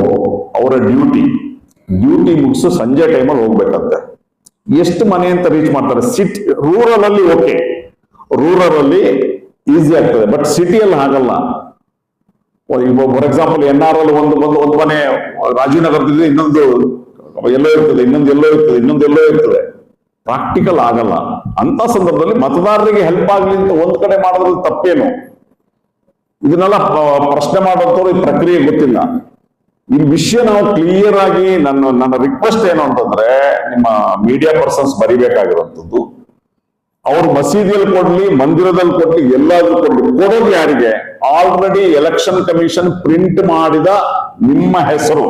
ಅವರ ಡ್ಯೂಟಿ ಮುಗಿಸು ಸಂಜೆ ಟೈಮಲ್ಲಿ ಹೋಗ್ಬೇಕಂತೆ. ಎಷ್ಟು ಮನೆ ಅಂತ ರೀಚ್ ಮಾಡ್ತಾರೆ? ರೂರಲ್ ಅಲ್ಲಿ ಓಕೆ, ರೂರಲ್ ಅಲ್ಲಿ ಈಸಿ ಆಗ್ತದೆ, ಬಟ್ ಸಿಟಿಯಲ್ಲಿ ಹಾಗಲ್ಲ. ಫಾರ್ ಎಕ್ಸಾಂಪಲ್ NR ಒಂದು ಮನೆ ರಾಜೀವ್ ನಗರದಲ್ಲಿ, ಇನ್ನೊಂದು ಎಲ್ಲೋ ಇರ್ತದೆ, ಇನ್ನೊಂದೆಲ್ಲೋ ಇರ್ತದೆ. ಪ್ರಾಕ್ಟಿಕಲ್ ಆಗಲ್ಲ. ಅಂತ ಸಂದರ್ಭದಲ್ಲಿ ಮತದಾರರಿಗೆ ಹೆಲ್ಪ್ ಆಗ್ಲಿ ಅಂತ ಒಂದ್ ಕಡೆ ಮಾಡೋದ್ರಲ್ಲಿ ತಪ್ಪೇನು? ಇದನ್ನೆಲ್ಲ ಪ್ರಶ್ನೆ ಮಾಡೋಂಥವ್ರು ಈ ಪ್ರಕ್ರಿಯೆ ಗೊತ್ತಿಲ್ಲ. ಈ ವಿಷಯ ನಾವು ಕ್ಲಿಯರ್ ಆಗಿ ನನ್ನ ರಿಕ್ವೆಸ್ಟ್ ಏನು ಅಂತಂದ್ರೆ, ನಿಮ್ಮ ಮೀಡಿಯಾ ಪರ್ಸನ್ಸ್ ಬರಿಬೇಕಾಗಿರುವಂಥದ್ದು, ಅವ್ರು ಮಸೀದಿಯಲ್ಲಿ ಕೊಡ್ಲಿ, ಮಂದಿರದಲ್ಲಿ ಕೊಡ್ಲಿ, ಎಲ್ಲಾದ್ರೂ ಕೊಡ್ಲಿ, ಕೊಡೋದು ಯಾರಿಗೆ? ಆಲ್ರೆಡಿ ಎಲೆಕ್ಷನ್ ಕಮಿಷನ್ ಪ್ರಿಂಟ್ ಮಾಡಿದ ನಿಮ್ಮ ಹೆಸರು.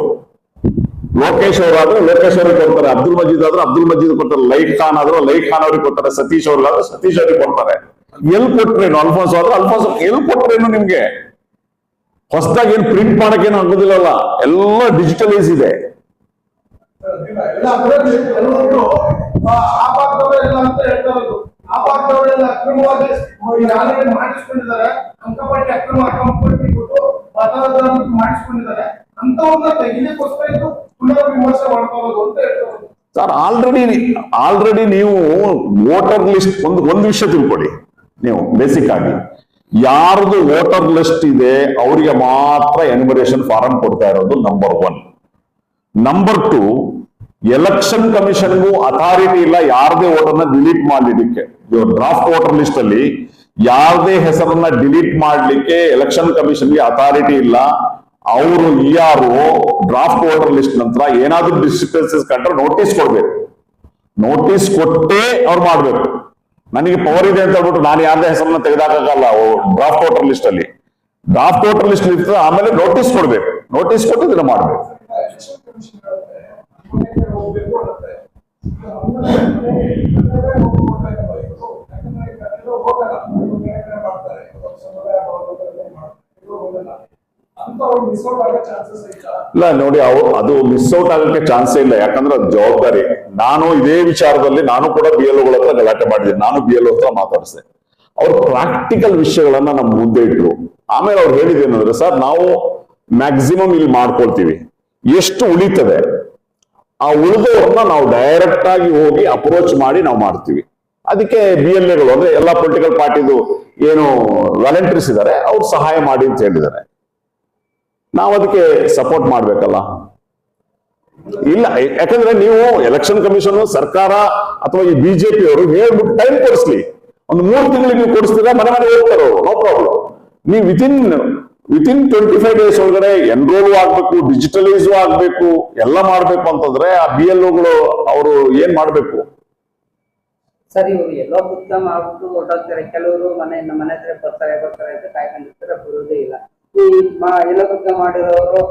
ಲೋಕೇಶ್ ಅವರಾದ್ರೆ ಲೋಕೇಶ್ ಅವ್ರಿಗೆ ಕೊಡ್ತಾರೆ, ಅಬ್ದುಲ್ ಮಜೀದ್ ಆದ್ರೆ ಅಬ್ದುಲ್ ಮಜೀದ್ ಕೊಡ್ತಾರೆ, ಲೈಕ್ ಖಾನ್ ಆದ್ರೆ ಲೈಕ್ ಖಾನ್ ಅವ್ರಿಗೆ ಕೊಡ್ತಾರೆ, ಸತೀಶ್ ಅವ್ರಿಗಾದ್ರೆ ಸತೀಶ್ ಅವ್ರಿಗೆ ಕೊಡ್ತಾರೆ. ಎಲ್ ಕೊಟ್ರೇನು? ಅಲ್ಫೋನ್ಸ್ ಆದ್ರೆ ಅಲ್ಫೋನ್ಸ್ ಎಲ್ ಕೊಟ್ರೇನು? ನಿಮ್ಗೆ ಹೊಸದಾಗಿ ಏನ್ ಪ್ರಿಂಟ್ ಮಾಡಕ್ಕೇನು ಆಗೋದಿಲ್ಲಲ್ಲ, ಎಲ್ಲ ಡಿಜಿಟಲೈಸ್ ಇದೆ. ಮಾಡಿಸ್ಕೊಂಡಿದ್ದಾರೆ, ಅಂಕಪಟ್ಟಿ ಅಕ್ರಮ ಅಂಕಪಟ್ಟಿ ಕೊಟ್ಟು ಮಾಡಿಸ್ಕೊಂಡಿದ್ದಾರೆ. ಅಂತವನ್ನ ತೆಗಿಲಿಕ್ಕೋಸ್ಕರ ಇದು ಪುನರ್ ವಿಮರ್ಶೆ ಮಾಡ್ಕೊಳ್ಳೋದು ಅಂತ ಹೇಳ್ತಾರೆ. ಸರ್ ಆಲ್ರೆಡಿ ನೀವು ವೋಟರ್ ಲಿಸ್ಟ್ ಒಂದು ವಿಷಯ ತಿಳ್ಕೊಳ್ಳಿ. ನೀವು ಬೇಸಿಕ್ ಆಗಿ ಯಾರ್ದು ವೋಟರ್ ಲಿಸ್ಟ್ ಇದೆ ಅವರಿಗೆ ಮಾತ್ರ ಎನ್ಯುಮರೇಷನ್ ಫಾರಂ ಕೊಡ್ತಾ ಇರೋದು ನಂಬರ್ 1. ನಂಬರ್ 2, ಎಲೆಕ್ಷನ್ ಕಮಿಷನ್ಗೂ ಅಥಾರಿಟಿ ಇಲ್ಲ ಯಾರದೇ ವೋಟರ್ನ ಡಿಲೀಟ್ ಮಾಡ್ಲಿಕ್ಕೆ. ಡ್ರಾಫ್ಟ್ ವೋಟರ್ ಲಿಸ್ಟ್ ಅಲ್ಲಿ ಯಾರದೇ ಹೆಸರನ್ನ ಡಿಲೀಟ್ ಮಾಡ್ಲಿಕ್ಕೆ ಎಲೆಕ್ಷನ್ ಕಮಿಷನ್ಗೆ ಅಥಾರಿಟಿ ಇಲ್ಲ. ಅವರು ಡ್ರಾಫ್ಟ್ ವೋಟರ್ ಲಿಸ್ಟ್ ನಂತರ ಏನಾದ್ರೂ ಡಿಸ್ಕ್ರಿಪೆನ್ಸೀಸ್ ಕಂಡ್ರೆ ನೋಟಿಸ್ ಕೊಡ್ಬೇಕು. ನೋಟಿಸ್ ಕೊಟ್ಟೇ ಅವ್ರು ಮಾಡ್ಬೇಕು. ನನಗೆ ಪವರ್ ಇದೆ ಅಂತ ಹೇಳ್ಬಿಟ್ಟು ನಾನು ಯಾರದೇ ಹೆಸರನ್ನ ತೆಗೆದಾಕಲ್ಲ ಡ್ರಾಫ್ಟ್ ವೋಟರ್ ಲಿಸ್ಟ್ ಅಲ್ಲಿ. ಡ್ರಾಫ್ಟ್ ವೋಟರ್ ಲಿಸ್ಟ್ ಇರ್ತದೆ, ಆಮೇಲೆ ನೋಟಿಸ್ ಕೊಡ್ಬೇಕು. ನೋಟಿಸ್ ಕೊಟ್ಟು ಇದನ್ನ ಮಾಡ್ಬೇಕು. ಇಲ್ಲ ನೋಡಿ, ಅದು ಮಿಸ್ ಔಟ್ ಆಗಕ್ಕೆ ಚಾನ್ಸೇ ಇಲ್ಲ. ಯಾಕಂದ್ರೆ ಅದು ಜವಾಬ್ದಾರಿ. ನಾನು ಇದೇ ವಿಚಾರದಲ್ಲಿ ನಾನು ಕೂಡ BLO ಗಳ ಹತ್ರ ಗಲಾಟೆ ಮಾಡಿದ್ದೀನಿ. ನಾನು BLO ಹತ್ರ ಮಾತಾಡಿಸಿದೆ. ಅವ್ರು ಪ್ರಾಕ್ಟಿಕಲ್ ವಿಷಯಗಳನ್ನ ನಮ್ಮ ಮುಂದೆ ಇಟ್ರು. ಆಮೇಲೆ ಅವ್ರು ಹೇಳಿದೇನಂದ್ರೆ, ಸರ್ ನಾವು ಮ್ಯಾಕ್ಸಿಮಮ್ ಇಲ್ಲಿ ಮಾಡ್ಕೊಳ್ತೀವಿ, ಎಷ್ಟು ಉಳಿತದೆ ಆ ಉಳಿದವ್ರನ್ನ ನಾವು ಡೈರೆಕ್ಟ್ ಆಗಿ ಹೋಗಿ ಅಪ್ರೋಚ್ ಮಾಡಿ ನಾವು ಮಾಡ್ತೀವಿ. ಅದಕ್ಕೆ BLAಗಳು ಅಂದ್ರೆ ಎಲ್ಲಾ ಪೊಲಿಟಿಕಲ್ ಪಾರ್ಟಿದು ಏನು ವಾಲಂಟಿಯರ್ಸ್ ಇದ್ದಾರೆ ಅವ್ರು ಸಹಾಯ ಮಾಡಿ ಅಂತ ಹೇಳಿದ್ದಾರೆ. ನಾವು ಅದಕ್ಕೆ ಸಪೋರ್ಟ್ ಮಾಡ್ಬೇಕಲ್ಲ. ಇಲ್ಲ, ಯಾಕಂದ್ರೆ ನೀವು ಎಲೆಕ್ಷನ್ ಕಮಿಷನ್, ಸರ್ಕಾರ ಅಥವಾ ಈ ಬಿಜೆಪಿ ಅವರು ಹೇಳ್ಬಿಟ್ಟು ಟೈಮ್ ಕೊಡಿಸ್ಲಿ. ಒಂದು 3 ತಿಂಗಳಿಗೆ ನೀವು ಕೊಡಿಸ್ತೀರಾ, ಮನೆ ಹೋಗ್ತಾರೋ, ನೋ ಪ್ರಾಬ್ಲಮ್. ನೀವು ವಿತಿನ್ 25 ಡೇಸ್ ಒಳಗಡೆ ಎನ್ರೋಲ್ ಆಗ್ಬೇಕು, ಡಿಜಿಟಲೈಸ್ ಆಗ್ಬೇಕು, ಎಲ್ಲ ಮಾಡ್ಬೇಕು ಅಂತಂದ್ರೆ ಆ BLOಗಳು ಅವರು ಏನ್ ಮಾಡ್ಬೇಕು? ಸರ್, ಇವರು ಎಲ್ಲೋ ಬುದ್ಧ ಮಾಡ್ಬಿಟ್ಟು ಹೊರಟೋಗ್ತಾರೆ. ಕೆಲವರು ಮನೆ ಹತ್ರ ಬರ್ತಾರೆ ಅಂತ ಕಾಯ್ಕೊಂಡಿರ್ತಾರೆ, ಬರೋದೇ ಇಲ್ಲ. ಈ ಎಲ್ಲ ಬುದ್ಧ ಮಾಡಿರೋರು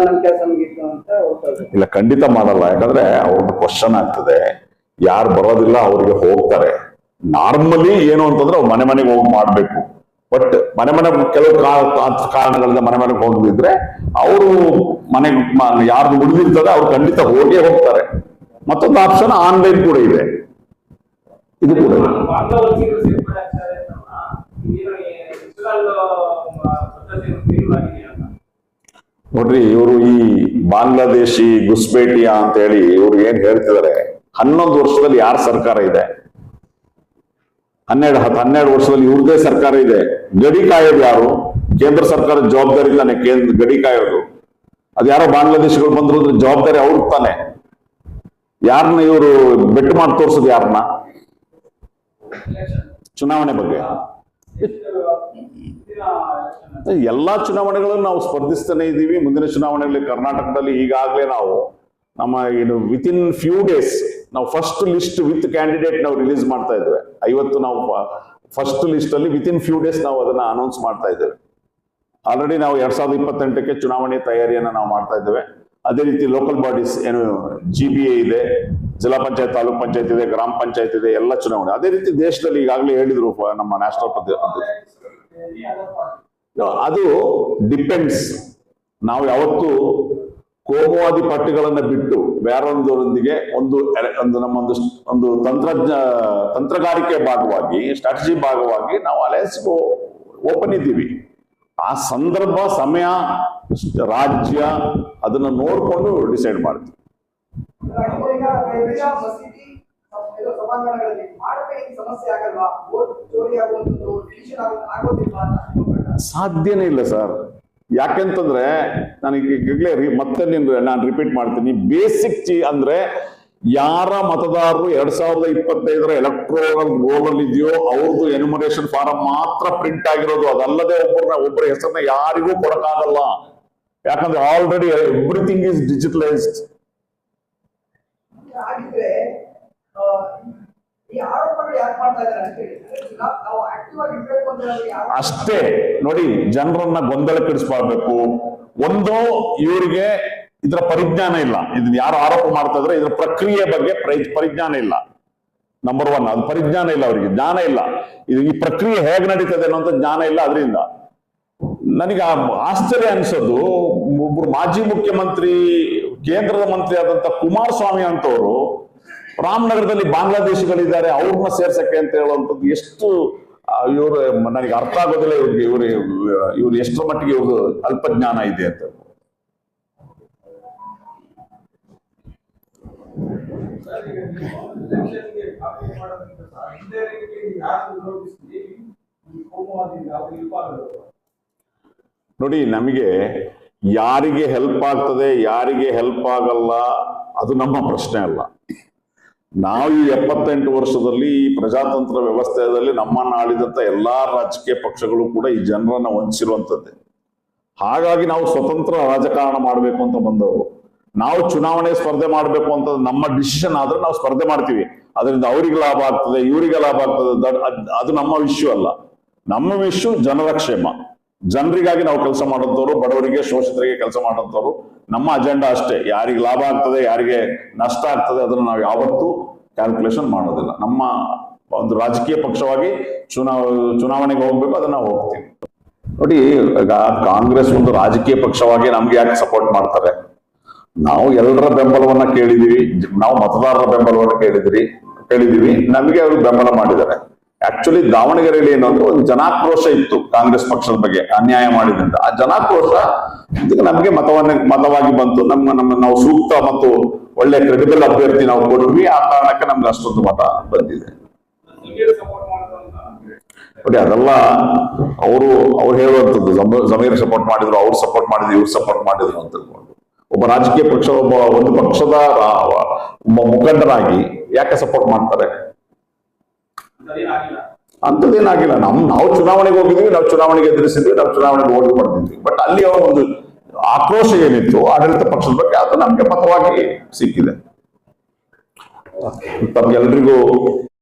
ನಮ್ ಕೆಲಸ ಮುಗಿತು ಅಂತ ಹೊರಟೋಗ್ತಾರೆ. ಇಲ್ಲ, ಖಂಡಿತ ಮಾಡಲ್ಲ. ಯಾಕಂದ್ರೆ ಅವ್ರದ್ದು ಕ್ವಶನ್ ಆಗ್ತದೆ. ಯಾರು ಬರೋದಿಲ್ಲ ಅವ್ರಿಗೆ ಹೋಗ್ತಾರೆ. ನಾರ್ಮಲಿ ಏನು ಅಂತಂದ್ರೆ ಅವ್ರು ಮನೆಗೆ ಹೋಗಿ ಮಾಡ್ಬೇಕು. ಬಟ್ ಮನೆ ಕೆಲವು ಕಾರಣಗಳಿಂದ ಮನೆಗೆ ಹೋಗದಿದ್ರೆ ಅವರು ಯಾರು ಉಳಿದಿರ್ತದೆ ಅವ್ರು ಖಂಡಿತ ಹೋಗೇ ಹೋಗ್ತಾರೆ. ಮತ್ತೊಂದು ಆಪ್ಷನ್ ಆನ್ಲೈನ್ ಕೂಡ ಇದೆ. ಇದು ಕೂಡ ನೋಡ್ರಿ, ಇವರು ಈ ಬಾಂಗ್ಲಾದೇಶಿ ಗುಸ್ಬೇಟಿಯಾ ಅಂತ ಹೇಳಿ ಇವ್ರು ಏನ್ ಹೇಳ್ತಿದ್ದಾರೆ, 11 ವರ್ಷದಲ್ಲಿ ಯಾರ ಸರ್ಕಾರ ಇದೆ? 12 ವರ್ಷದಲ್ಲಿ ಇವ್ರದೇ ಸರ್ಕಾರ ಇದೆ. ಗಡಿ ಕಾಯೋದು ಯಾರು? ಕೇಂದ್ರ ಸರ್ಕಾರದ ಜವಾಬ್ದಾರಿ ತಾನೆ ಗಡಿ ಕಾಯೋದು. ಅದು ಯಾರೋ ಬಾಂಗ್ಲಾದೇಶಿಗಳು ಬಂದ್ರು ಜವಾಬ್ದಾರಿ ಅವ್ರಿಗೆ ತಾನೆ. ಯಾರನ್ನ ಇವರು ಬೆಟ್ಟು ಮಾಡಿ ತೋರ್ಸೋದು ಯಾರನ್ನ? ಚುನಾವಣೆ ಬಗ್ಗೆ ಎಲ್ಲಾ ಚುನಾವಣೆಗಳನ್ನು ನಾವು ಸ್ಪರ್ಧಿಸ್ತಾನೆ ಇದ್ದೀವಿ. ಮುಂದಿನ ಚುನಾವಣೆಯಲ್ಲಿ ಕರ್ನಾಟಕದಲ್ಲಿ ಈಗಾಗಲೇ ನಾವು ನಮ್ಮ ಏನು ವಿತಿನ್ ಫ್ಯೂ ಡೇಸ್ ನಾವು ಫಸ್ಟ್ ಲಿಸ್ಟ್ ವಿತ್ ಕ್ಯಾಂಡಿಡೇಟ್ ನಾವು ರಿಲೀಸ್ ಮಾಡ್ತಾ ಇದ್ದೇವೆ. 50 ನಾವು ಫಸ್ಟ್ ಲಿಸ್ಟ್ ಅಲ್ಲಿ ವಿತಿನ್ ಫ್ಯೂ ಡೇಸ್ ನಾವು ಅದನ್ನ ಅನೌನ್ಸ್ ಮಾಡ್ತಾ ಇದ್ದೇವೆ. ಆಲ್ರೆಡಿ ನಾವು 2028ಕ್ಕೆ ಚುನಾವಣೆ ತಯಾರಿಯನ್ನ ನಾವು ಮಾಡ್ತಾ ಇದ್ದೇವೆ. ಅದೇ ರೀತಿ ಲೋಕಲ್ ಬಾಡೀಸ್ ಏನು GBA ಇದೆ, ಜಿಲ್ಲಾ ಪಂಚಾಯತ್, ತಾಲೂಕ್ ಪಂಚಾಯತ್ ಇದೆ, ಗ್ರಾಮ ಪಂಚಾಯತ್ ಇದೆ, ಎಲ್ಲ ಚುನಾವಣೆ. ಅದೇ ರೀತಿ ದೇಶದಲ್ಲಿ ಈಗಾಗಲೇ ಹೇಳಿದ್ರು ನಮ್ಮ ನ್ಯಾಷನಲ್ ಅದು ಡಿಪೆಂಡ್ಸ್. ನಾವು ಯಾವತ್ತು ಕೋಮುವಾದಿ ಪಟ್ಟಿಗಳನ್ನ ಬಿಟ್ಟು ಬೇರೊಂದರೊಂದಿಗೆ ಒಂದು ತಂತ್ರಗಾರಿಕೆ ಭಾಗವಾಗಿ, ಸ್ಟ್ರಾಟಜಿ ಭಾಗವಾಗಿ ನಾವು ಅಲಯನ್ಸ್ ಓಪನ್ ಇದ್ದೀವಿ. ಆ ಸಂದರ್ಭ, ಸಮಯ, ರಾಜ್ಯ ಅದನ್ನ ನೋಡ್ಕೊಂಡು ಡಿಸೈಡ್ ಮಾಡ್ತೀವಿ. ಸಾಧ್ಯನೇ ಇಲ್ಲ ಸರ್. ಯಾಕೆಂತಂದ್ರೆ ನನಗೆ ಮತ್ತೆ ನಾನು ರಿಪೀಟ್ ಮಾಡ್ತೀನಿ. ಬೇಸಿಕ್ ಅಂದ್ರೆ ಯಾರ ಮತದಾರರು 2025ರ ಎಲೆಕ್ಟ್ರೋರಲ್ ರೋಲ್ ಅಲ್ಲಿ ಇದೆಯೋ ಅವ್ರದ್ದು ಎನ್ಯುಮರೇಷನ್ ಫಾರಂ ಮಾತ್ರ ಪ್ರಿಂಟ್ ಆಗಿರೋದು. ಅದಲ್ಲದೆ ಒಬ್ಬರ ಹೆಸರನ್ನ ಯಾರಿಗೂ ಕೊಡಕ್ಕಾಗಲ್ಲ. ಯಾಕಂದ್ರೆ ಆಲ್ರೆಡಿ ಎವ್ರಿಥಿಂಗ್ ಈಸ್ ಡಿಜಿಟಲೈಸ್ಡ್. ಅಷ್ಟೇ ನೋಡಿ, ಜನರನ್ನ ಗೊಂದಲಕ್ಕಿಡಿಸ್ಬಾರ್ಬೇಕು. ಒಂದು, ಇವರಿಗೆ ಇದರ ಪರಿಜ್ಞಾನ ಇಲ್ಲ. ಇದನ್ನ ಯಾರು ಆರೋಪ ಮಾಡ್ತಾ ಇದ್ರೆ ಇದರ ಪ್ರಕ್ರಿಯೆ ಬಗ್ಗೆ ಪರಿಜ್ಞಾನ ಇಲ್ಲ. ನಂಬರ್ 1 ಅದು ಪರಿಜ್ಞಾನ ಇಲ್ಲ, ಅವರಿಗೆ ಜ್ಞಾನ ಇಲ್ಲ. ಈ ಪ್ರಕ್ರಿಯೆ ಹೇಗೆ ನಡೀತದೆ ಅನ್ನೋಂಥ ಜ್ಞಾನ ಇಲ್ಲ. ಅದರಿಂದ ನನಗೆ ಆಶ್ಚರ್ಯ ಅನ್ಸೋದು, ಒಬ್ರು ಮಾಜಿ ಮುಖ್ಯಮಂತ್ರಿ, ಕೇಂದ್ರದ ಮಂತ್ರಿ ಆದಂತ ಕುಮಾರಸ್ವಾಮಿ ಅಂತವರು ರಾಮನಗರದಲ್ಲಿ ಬಾಂಗ್ಲಾದೇಶಿಗಳಿದ್ದಾರೆ ಅವ್ರನ್ನ ಸೇರ್ಸಕ್ಕೆ ಅಂತ ಹೇಳುವಂಥದ್ದು ಎಷ್ಟು ಇವರು ನನಗೆ ಅರ್ಥ ಆಗೋದಿಲ್ಲ. ಇವ್ರು ಎಷ್ಟರ ಮಟ್ಟಿಗೆ ಇವ್ರದ್ದು ಅಲ್ಪಜ್ಞಾನ ಇದೆ ಅಂತ. ಎಲೆಕ್ಷನ್ಗೆ ಕಾಂಪೀಟ್ ಮಾಡೋದ್ರಿಂದ ಸಹ ಇಂಡೈರೆಕ್ಟ್ಲಿ ಯಾರು ವಿರೋಧಿಸಿ ಈ ಕೋಮುವಾದಿ ಯಾವ ಇಲ್ಪಾಗಲು ನೋಡಿ, ನಮಗೆ ಯಾರಿಗೆ ಹೆಲ್ಪ್ ಆಗ್ತದೆ ಯಾರಿಗೆ ಹೆಲ್ಪ್ ಆಗಲ್ಲ ಅದು ನಮ್ಮ ಪ್ರಶ್ನೆ ಅಲ್ಲ. ನಾವು ಈ 78 ವರ್ಷದಲ್ಲಿ ಈ ಪ್ರಜಾತಂತ್ರ ವ್ಯವಸ್ಥೆಯಲ್ಲಿ ನಮ್ಮನ್ನ ಆಳಿದಂತ ಎಲ್ಲಾ ರಾಜಕೀಯ ಪಕ್ಷಗಳು ಕೂಡ ಈ ಜನರನ್ನ ವಂಚಿಸಿರುವಂತದ್ದೇ. ಹಾಗಾಗಿ ನಾವು ಸ್ವತಂತ್ರ ರಾಜಕಾರಣ ಮಾಡಬೇಕು ಅಂತ ಬಂದವರು. ನಾವು ಚುನಾವಣೆ ಸ್ಪರ್ಧೆ ಮಾಡಬೇಕು ಅಂತ ನಮ್ಮ ಡಿಸಿಷನ್ ಆದ್ರೆ ನಾವು ಸ್ಪರ್ಧೆ ಮಾಡ್ತೀವಿ. ಅದರಿಂದ ಅವರಿಗೆ ಲಾಭ ಆಗ್ತದೆ, ಇವರಿಗೆ ಲಾಭ ಆಗ್ತದೆ, ಅದು ನಮ್ಮ ವಿಷಯ ಅಲ್ಲ. ನಮ್ಮ ವಿಷಯ ಜನರ ಕ್ಷೇಮ, ಜನರಿಗಾಗಿ ನಾವು ಕೆಲಸ ಮಾಡೋದವರು, ಬಡವರಿಗೆ ಶೋಷಿತರಿಗೆ ಕೆಲಸ ಮಾಡೋದವರು. ನಮ್ಮ ಅಜೆಂಡಾ ಅಷ್ಟೇ. ಯಾರಿಗೆ ಲಾಭ ಆಗ್ತದೆ ಯಾರಿಗೆ ನಷ್ಟ ಆಗ್ತದೆ ಅದನ್ನು ನಾವು ಯಾವತ್ತೂ ಕ್ಯಾಲ್ಕುಲೇಷನ್ ಮಾಡೋದಿಲ್ಲ. ನಮ್ಮ ಒಂದು ರಾಜಕೀಯ ಪಕ್ಷವಾಗಿ ಚುನಾವಣೆಗೆ ಹೋಗ್ಬೇಕು, ಅದನ್ನ ನಾವು ಹೋಗ್ತೀವಿ. ನೋಡಿ, ಈಗ ಕಾಂಗ್ರೆಸ್ ಒಂದು ರಾಜಕೀಯ ಪಕ್ಷವಾಗಿ ನಮ್ಗೆ ಯಾಕೆ ಸಪೋರ್ಟ್ ಮಾಡ್ತಾರೆ? ನಾವು ಎಲ್ಲರ ಬೆಂಬಲವನ್ನ ಕೇಳಿದೀವಿ, ನಾವು ಮತದಾರರ ಬೆಂಬಲವನ್ನ ಕೇಳಿದೀವಿ, ನಮಗೆ ಅವರು ಬೆಂಬಲ ಮಾಡಿದ್ದಾರೆ. ಆಕ್ಚುಲಿ ದಾವಣಗೆರೆಯಲ್ಲಿ ಏನು ಅಂದ್ರೆ ಒಂದು ಜನಾಕ್ರೋಶ ಇತ್ತು ಕಾಂಗ್ರೆಸ್ ಪಕ್ಷದ ಬಗ್ಗೆ ಅನ್ಯಾಯ ಮಾಡಿದ್ರಿಂದ. ಆ ಜನಾಕ್ರೋಶ ಇದಕ್ಕೆ ನಮಗೆ ಮತವಾಗಿ ಬಂತು. ನಾವು ಸೂಕ್ತ ಮತ್ತು ಒಳ್ಳೆ ಕ್ರೆಡಿಬಲ್ ಅಭ್ಯರ್ಥಿ ನಾವು ಕೊಟ್ವಿ. ಆ ಕಾರಣಕ್ಕೆ ನಮ್ಗೆ ಅಷ್ಟೊಂದು ಮತ ಬಂದಿದೆ. ಸಪೋರ್ಟ್ ಮಾಡೋದಂತ ನೋಡಿ, ಅದೆಲ್ಲ ಅವ್ರು ಹೇಳುವಂಥದ್ದು. ಜಮೀರ್ ಸಪೋರ್ಟ್ ಮಾಡಿದ್ರು, ಅವ್ರು ಸಪೋರ್ಟ್ ಮಾಡಿದ್ರು, ಇವ್ರು ಸಪೋರ್ಟ್ ಮಾಡಿದ್ರು ಅಂತ ತಿಳ್ಕೊಂಡು ಒಬ್ಬ ರಾಜಕೀಯ ಪಕ್ಷ ಒಂದು ಪಕ್ಷದ ಮುಖಂಡರಾಗಿ ಯಾಕೆ ಸಪೋರ್ಟ್ ಮಾಡ್ತಾರೆ? ಅಂತದೇನಾಗಿಲ್ಲ. ನಾವು ಚುನಾವಣೆಗೆ ಹೋಗಿದ್ವಿ, ನಾವು ಚುನಾವಣೆಗೆ ಎದುರಿಸಿದ್ವಿ, ನಾವು ಚುನಾವಣೆಗೆ ಹೋಗಿ ಪಡೆದಿದ್ವಿ. ಬಟ್ ಅಲ್ಲಿ ಒಂದು ಆಕ್ರೋಶ ಏನಿತ್ತು ಆಡಳಿತ ಪಕ್ಷದ ಬಗ್ಗೆ ಅದು ನಮ್ಗೆ ಮತವಾಗಿ ಸಿಕ್ಕಿದೆ. ತಮ್ಗೆಲ್ರಿಗೂ